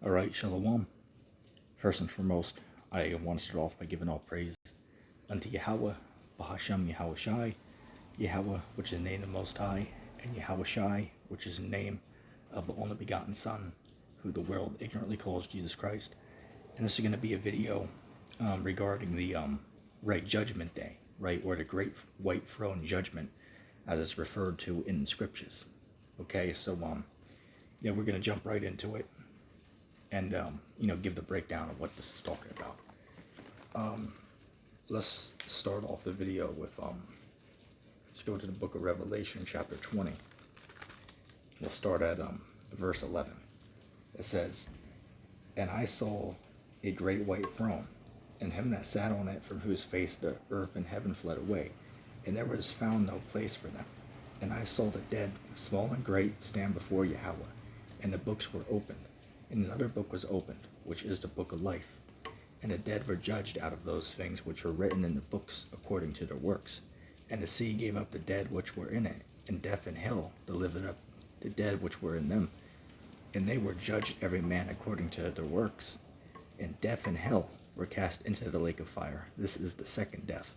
Alright, Shalom. First and foremost, I want to start off by giving all praise unto Yahweh, Bahashem Yahweh Shai, Yahweh, which is the name of the Most High, and Yahweh Shai, which is the name of the only begotten Son, who the world ignorantly calls Jesus Christ. And this is going to be a video regarding the Judgment Day, right, or the Great White Throne Judgment, as it's referred to in the Scriptures. Okay, so yeah, we're going to jump right into it and give the breakdown of what this is talking about. Let's start off the video with let's go to the book of Revelation, chapter 20. We'll start at verse 11. It says, "And I saw a great white throne, and him that sat on it, from whose face the earth and heaven fled away, and there was found no place for them. And I saw the dead, small and great, stand before Yahweh, and the books were opened. And another book was opened, which is the book of life. And the dead were judged out of those things which were written in the books according to their works. And the sea gave up the dead which were in it, and death and hell delivered up the dead which were in them. And they were judged every man according to their works. And death and hell were cast into the lake of fire. This is the second death.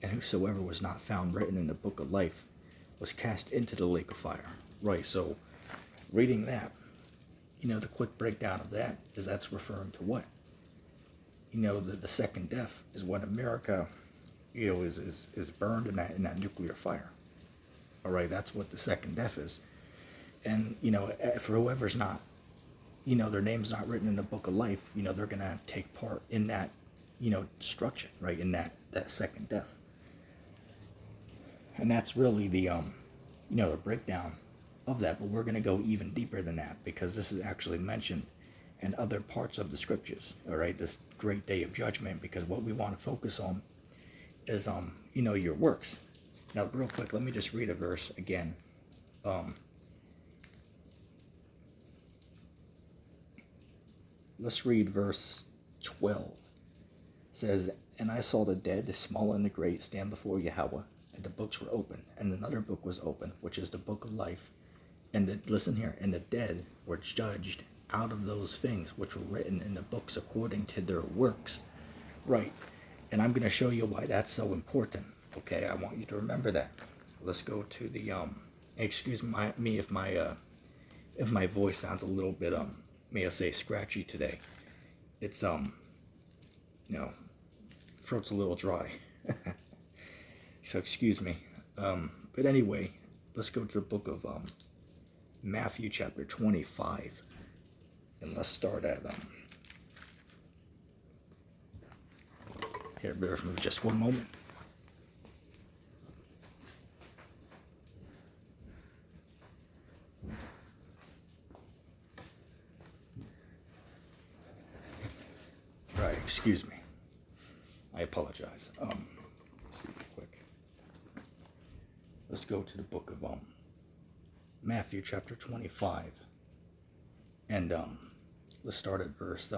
And whosoever was not found written in the book of life was cast into the lake of fire." Right, so reading that, the quick breakdown of that is that's referring to what? The second death is when America, is burned in that nuclear fire. All right, that's what the second death is. And, for whoever's not, their name's not written in the book of life, they're going to take part in that, destruction, right, in that second death. And that's really the, the breakdown of that, but we're going to go even deeper than that, because this is actually mentioned in other parts of the Scriptures, all right, this great day of judgment, because what we want to focus on is, your works. Now, real quick, let me just read a verse again. Let's read verse 12. It says, "And I saw the dead, the small and the great, stand before Yahweh, and the books were opened, and another book was opened, which is the book of life. And listen here, and the dead were judged out of those things which were written in the books according to their works." Right, and I'm going to show you why that's so important. Okay, I want you to remember that. Let's go to the excuse me if my voice sounds a little bit may I say scratchy today. It's throat's a little dry. So excuse me. But anyway, let's go to the book of Matthew chapter 25, and let's start at here, bear with me just one moment. Right, excuse me, I apologize. Let's see real quick. Let's go to the book of Matthew chapter 25, and let's start at verse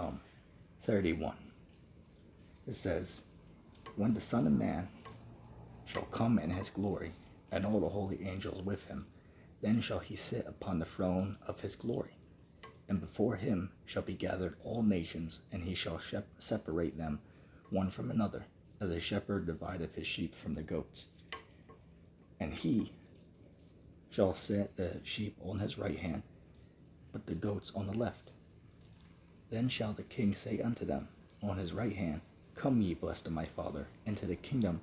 31. It says, "When the Son of Man shall come in his glory, and all the holy angels with him, then shall he sit upon the throne of his glory. And before him shall be gathered all nations, and he shall separate them one from another, as a shepherd divideth his sheep from the goats. And he shall set the sheep on his right hand, but the goats on the left. Then shall the king say unto them on his right hand, Come ye blessed of my Father, into the kingdom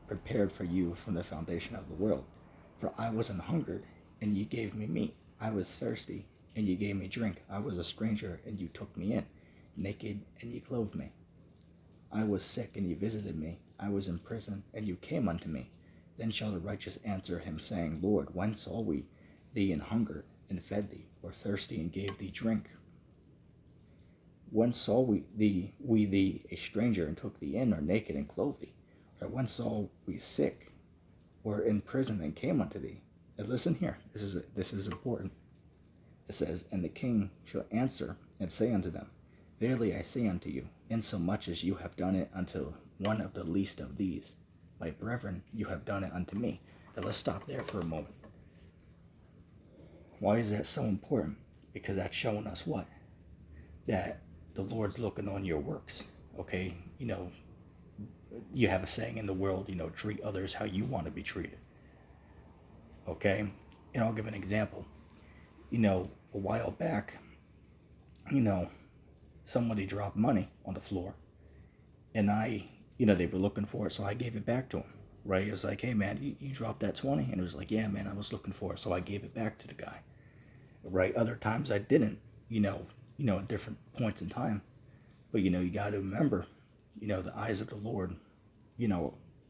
prepared for you from the foundation of the world. For I was an hungered, and ye gave me meat. I was thirsty, and ye gave me drink. I was a stranger, and you took me in. Naked, and ye clothed me. I was sick, and ye visited me. I was in prison, and you came unto me. Then shall the righteous answer him, saying, Lord, when saw we thee an hungered, and fed thee, or thirsty, and gave thee drink? When saw we thee a stranger, and took thee in, or naked, and clothed thee? Or when saw we sick, or in prison, and came unto thee?" And listen here, this is important. It says, "And the king shall answer and say unto them, Verily I say unto you, insomuch as you have done it unto one of the least of these, my brethren, you have done it unto me." Now let's stop there for a moment. Why is that so important? Because that's showing us what? that the Lord's looking on your works. Okay, you have a saying in the world, treat others how you want to be treated. Okay, and I'll give an example. A while back, somebody dropped money on the floor, and they were looking for it, so I gave it back to him. Right? It was like, hey man, you dropped that 20, and it was like, yeah man, I was looking for it, so I gave it back to the guy. Right? Other times I didn't. At different points in time. But you got to remember, the eyes of the Lord,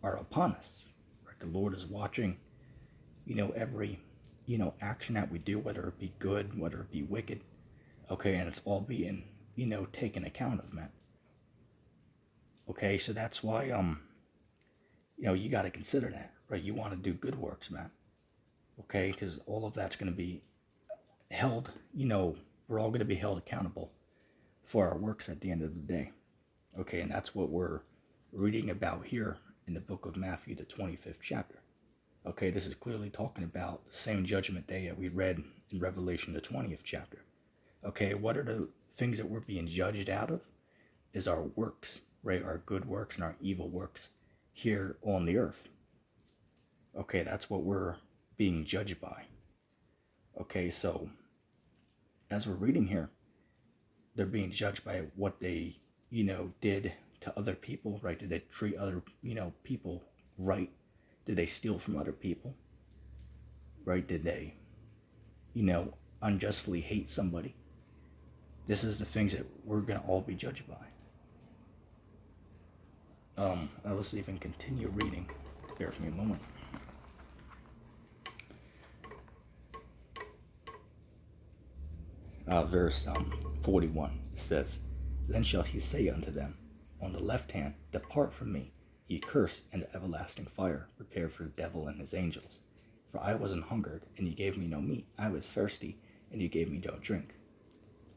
are upon us. Right? The Lord is watching, every, action that we do, whether it be good, whether it be wicked. Okay, and it's all being, taken account of, man. Okay, so that's why you got to consider that, right? You want to do good works, man. Okay, because all of that's going to be held, we're all going to be held accountable for our works at the end of the day. Okay, and that's what we're reading about here in the book of Matthew, the 25th chapter. Okay, this is clearly talking about the same judgment day that we read in Revelation, the 20th chapter. Okay, what are the things that we're being judged out of? Is our works, right? Our good works and our evil works here on the earth. Okay, that's what we're being judged by. Okay, so as we're reading here, they're being judged by what they, did to other people, right? Did they treat other, people right? Did they steal from other people? Right? Did they, unjustly hate somebody? This is the things that we're going to all be judged by. Let's even continue reading. Bear with me a moment. Verse 41, it says, Then shall he say unto them, On the left hand, Depart from me, ye cursed, into everlasting fire, prepared for the devil and his angels. For I was an hungered, and ye gave me no meat. I was thirsty, and ye gave me no drink.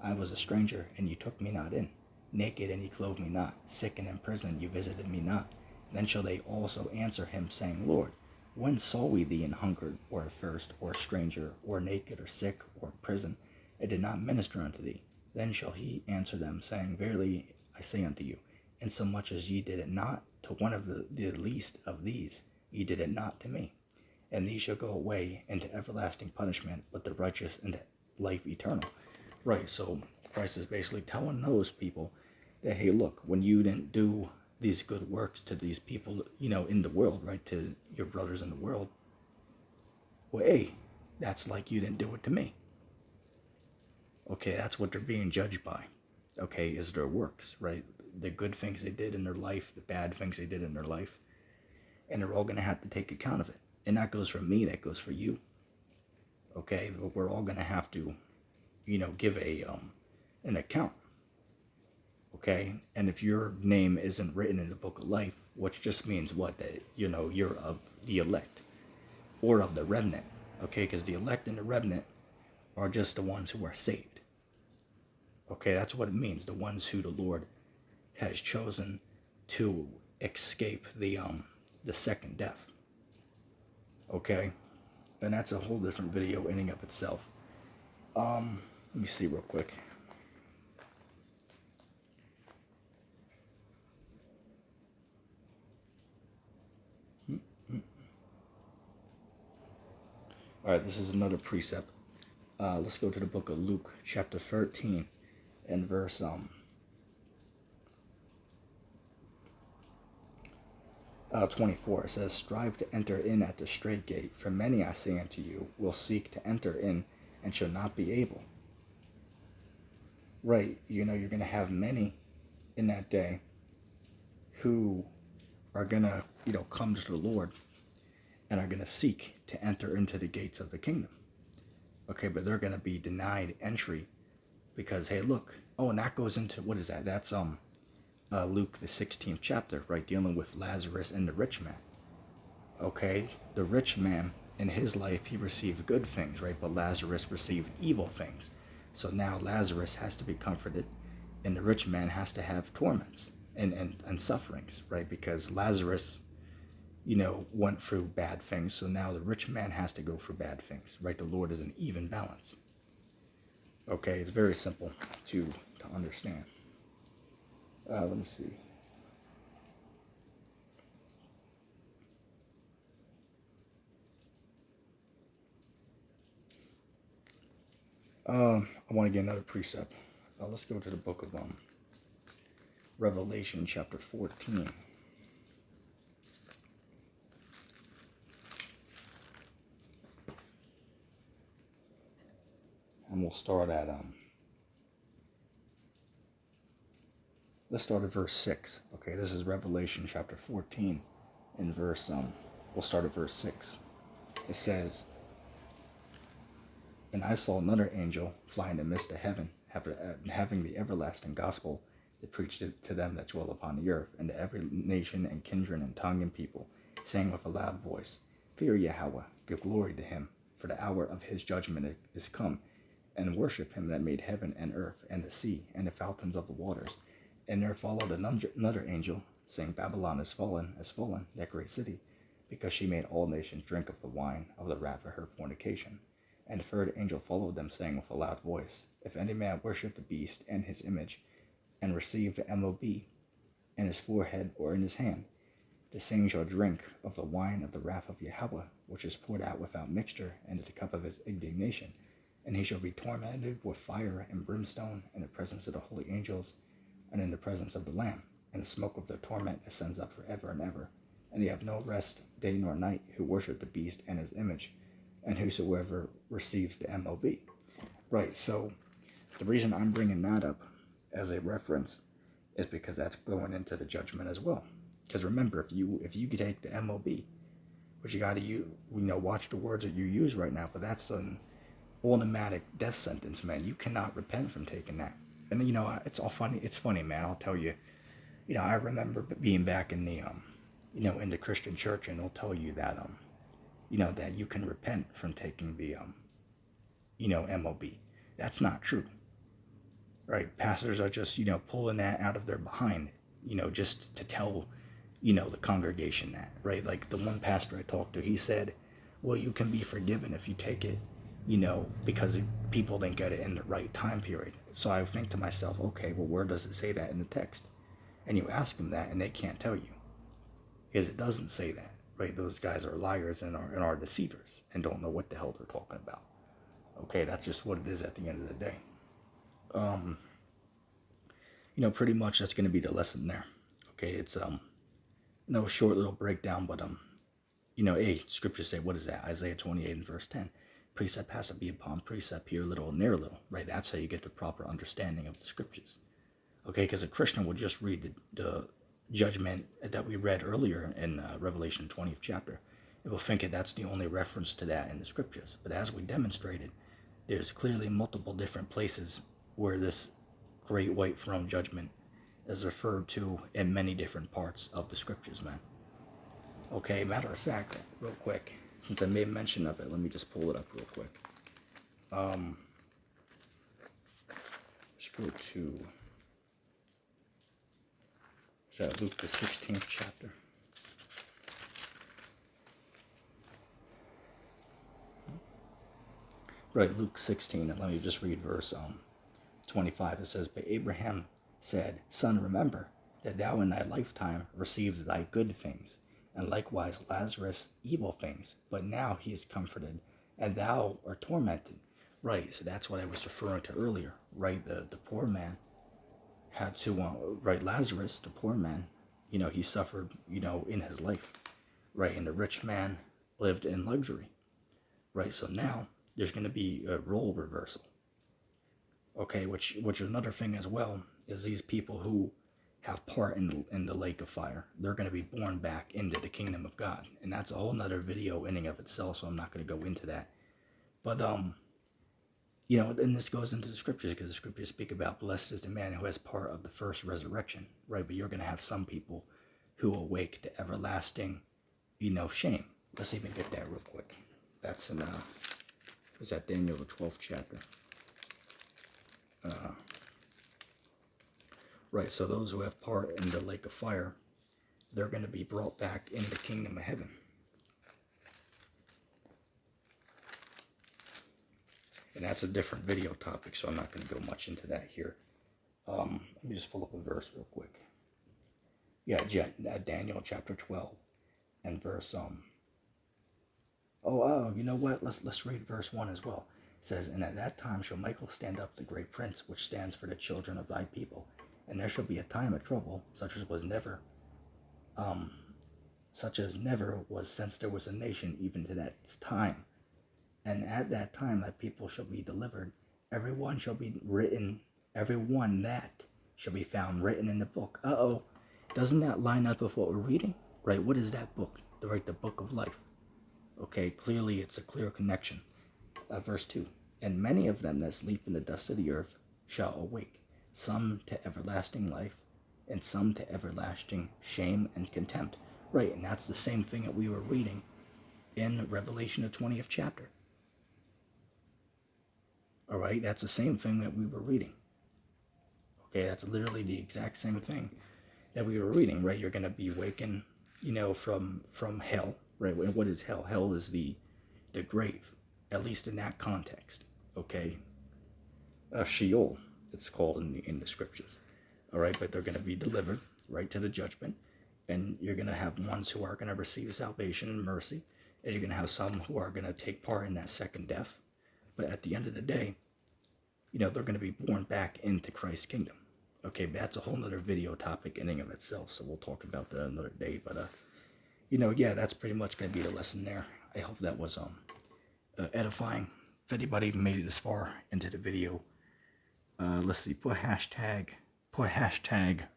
I was a stranger, and ye took me not in. Naked, and ye clothed me not. Sick and in prison, ye visited me not. Then shall they also answer him, saying, Lord, when saw we thee an hungered, or athirst, or a stranger, or naked, or sick, or in prison, and did not minister unto thee? Then shall he answer them, saying, Verily I say unto you, insomuch as ye did it not to one of the least of these, ye did it not to me. And these shall go away into everlasting punishment, but the righteous into life eternal. Right, so Christ is basically telling those people that, hey, look, when you didn't do these good works to these people, in the world, right, to your brothers in the world, well, hey, that's like you didn't do it to me. Okay, that's what they're being judged by. Okay, is their works, right? The good things they did in their life, the bad things they did in their life. And they're all going to have to take account of it. And that goes for me, that goes for you. Okay, but we're all going to have to, give an account. Okay, and if your name isn't written in the book of life, which just means what? That, you're of the elect or of the remnant. Okay, because the elect and the remnant are just the ones who are saved. Okay, that's what it means. The ones who the Lord has chosen to escape the second death. Okay, and that's a whole different video in and of itself. Let me see real quick. All right, this is another precept. Let's go to the book of Luke, chapter 13, and verse 24. It says, Strive to enter in at the strait gate, for many, I say unto you, will seek to enter in and shall not be able. Right, you're going to have many in that day who are going to, come to the Lord and are going to seek to enter into the gates of the kingdom. Okay, but they're going to be denied entry because, hey, look. Oh, and that goes into, what is that? That's Luke, the 16th chapter, right? Dealing with Lazarus and the rich man. Okay, the rich man, in his life, he received good things, right? But Lazarus received evil things. So now Lazarus has to be comforted, and the rich man has to have torments and sufferings, right? Because Lazarus, went through bad things. So now the rich man has to go through bad things, right? The Lord is an even balance. Okay, it's very simple to to understand. Let me see. I want to get another precept. Let's go to the book of Revelation chapter 14. And we'll start at let's start at verse 6. Okay, this is Revelation chapter 14 and verse we'll start at verse 6. It says, "And I saw another angel fly in the midst of heaven, having the everlasting gospel that preached it to them that dwell upon the earth, and to every nation and kindred and tongue and people, saying with a loud voice, Fear Yahweh, give glory to him, for the hour of his judgment is come, and worship him that made heaven and earth and the sea and the fountains of the waters. And there followed another angel, saying, Babylon is fallen, that great city, because she made all nations drink of the wine of the wrath of her fornication. And the third angel followed them, saying with a loud voice, If any man worship the beast and his image, and receive the MOB in his forehead or in his hand, the same shall drink of the wine of the wrath of Yahweh, which is poured out without mixture into the cup of his indignation. And he shall be tormented with fire and brimstone in the presence of the holy angels and in the presence of the Lamb. And the smoke of their torment ascends up forever and ever. And they have no rest day nor night who worship the beast and his image, and whosoever receives the MOB. Right, so the reason I'm bringing that up as a reference is because that's going into the judgment as well. Because remember, if you take the MOB, which you got to watch the words that you use right now, but that's an automatic death sentence, man. You cannot repent from taking that. And it's all funny. It's funny, man. I'll tell you. I remember being back in the in the Christian church, and they'll tell you that that you can repent from taking the MOB. That's not true. Right? Pastors are just pulling that out of their behind, just to tell the congregation that, right? Like the one pastor I talked to, he said, well, you can be forgiven if you take it, because people didn't get it in the right time period. So I think to myself, okay, well, where does it say that in the text? And you ask them that, and they can't tell you, because it doesn't say that, right? Those guys are liars and are deceivers and don't know what the hell they're talking about. Okay, that's just what it is at the end of the day. Pretty much that's going to be the lesson there. Okay, it's no short little breakdown, but scriptures say, what is that? Isaiah 28 and verse 10. Precept has to be upon precept, here little and there little, right? That's how you get the proper understanding of the scriptures. Okay, because a Christian will just read the judgment that we read earlier in Revelation 20th chapter. It will think that that's the only reference to that in the scriptures. But as we demonstrated, there's clearly multiple different places where this great white throne judgment is referred to in many different parts of the scriptures, man. Okay, matter of fact, real quick, since I made mention of it, let me just pull it up real quick. Let's go to Luke the 16th chapter. Right, Luke 16, and let me just read verse 25. It says, But Abraham said, Son, remember that thou in thy lifetime received thy good things, and likewise Lazarus evil things. But now he is comforted, and thou art tormented. Right, so that's what I was referring to earlier. Right, the poor man had to, right, Lazarus, the poor man, he suffered, in his life. Right, and the rich man lived in luxury. Right, so now there's going to be a role reversal. Okay, which is another thing as well, is these people who have part in the lake of fire, they're going to be born back into the kingdom of God. And that's a whole nother video in and of itself, so I'm not going to go into that. But, and this goes into the scriptures, because the scriptures speak about blessed is the man who has part of the first resurrection, right? But you're going to have some people who awake to everlasting, shame. Let's even get that real quick. That's in, is that Daniel the 12th chapter? Right, so those who have part in the lake of fire, they're going to be brought back in the kingdom of heaven. And that's a different video topic, so I'm not going to go much into that here. Let me just pull up a verse real quick. Yeah, Daniel chapter 12 and verse you know what? Let's read verse 1 as well. It says, "And at that time shall Michael stand up, the great prince, which stands for the children of thy people. And there shall be a time of trouble, such as never was since there was a nation, even to that time. And at that time thy people shall be delivered. Everyone that shall be found written in the book." Doesn't that line up with what we're reading? Right, what is that book? The book of life. Okay, clearly it's a clear connection. Verse 2, "And many of them that sleep in the dust of the earth shall awake, some to everlasting life, and some to everlasting shame and contempt." Right, and that's the same thing that we were reading in Revelation, the 20th chapter. All right, that's the same thing that we were reading. Okay, that's literally the exact same thing that we were reading, right? You're going to be wakened, from hell, right? What is hell? Hell is the grave, at least in that context, okay? Sheol, it's called in the scriptures, all right? But they're going to be delivered, right, to the judgment, and you're going to have ones who are going to receive salvation and mercy, and you're going to have some who are going to take part in that second death. But at the end of the day, they're going to be born back into Christ's kingdom. Okay, but that's a whole nother video topic in and of itself, so we'll talk about that another day. But, yeah, that's pretty much going to be the lesson there. I hope that was edifying. If anybody even made it this far into the video, let's see, put hashtag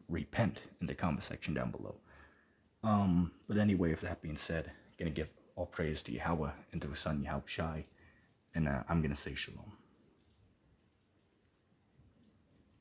repent in the comment section down below. But anyway, with that being said, I'm going to give all praise to Yahweh and to his son Yahweh Shai, and I'm going to say shalom.